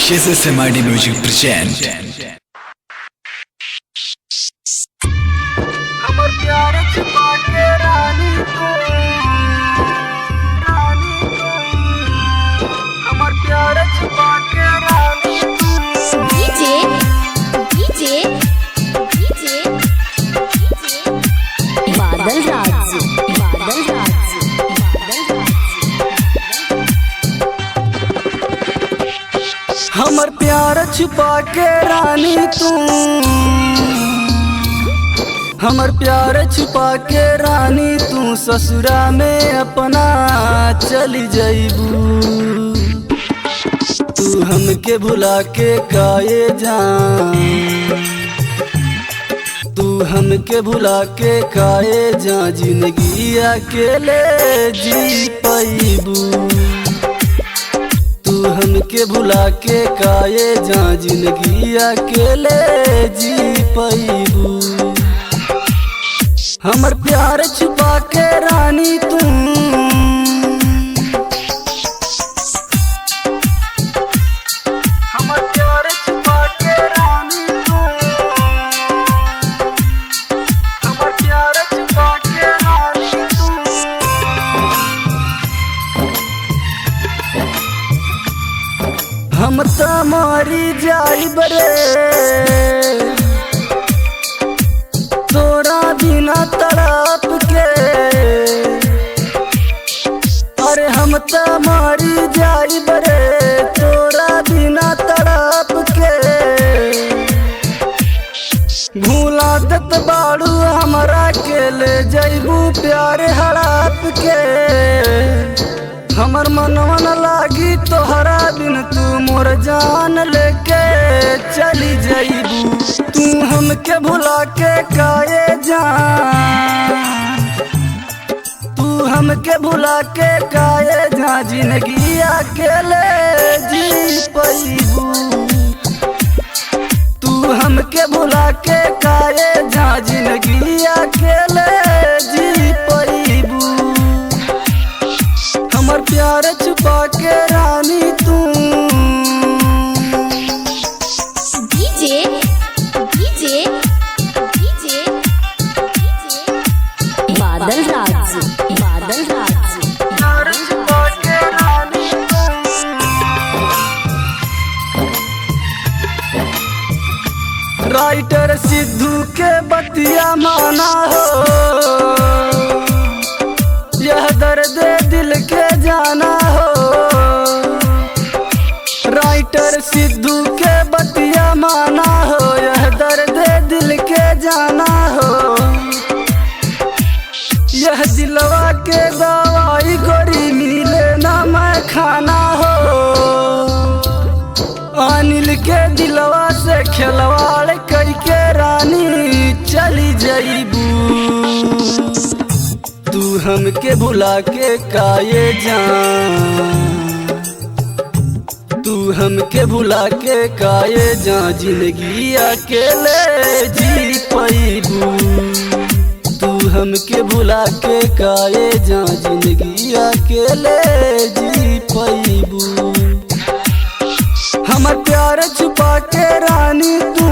SSMID Music present हमर प्यार छुपा के रानी तू हमर प्यार छुपा के रानी तू डीजे बादल राज हमर प्यार छुपा के रानी तू हमर प्यार छुपा के रानी तू ससुरा में अपना चली जाइबू। तू हमके भुला के काये जान तू हमके भुला के काये जा जिंदगी अकेले जी पाइबू। तू हमके भुला के काये जा जिंदगी अकेले जी पाइबू। हमर प्यार छुपा के रानी तू हमर प्यार छुपा के रानी तू हमर प्यार छुपा के रानी तू। हम त मरी जाइब रे तोरा बिना तड़प के। अरे हम त मरी जाइब रे तोरा बिना तड़प के। भूला दत बाड़ू हमरा के ले जइबू प्यार हड़प के। हमर मनवा न लागी तोहरा बिन तू मोर जान लेके चली जाइबू। तू हमके भुला के काये जान तू हमके भुला के काये जा जिंदगी अकेले जी पाइबू। तू हमके भुला के काये जा जिंदगी अकेले जी पाइबू। हमर प्यार छुपा के रानी तू बादल राज प्यार छुपा के रानी तू। राइटर सिद्धू के बतिया माना हो यह दर्द दिल के जाना हो। राइटर सिद्धू के बतिया माना हो यह दर्द दिल के जाना हो। यह दिलवा के दवाई गोरी मिले ना मैं खाना हो। अनिल के दिलवा से खिलवाड़ कई के रानी चली जाइबू। तू हमके भुला के काये जान तू हमके भुला के काये जा जिंदगी अकेले जी पाइबू। तू हमके भुला के काये जा जिंदगी अकेले जी पाइबू। हमर प्यार छुपा के रानी तू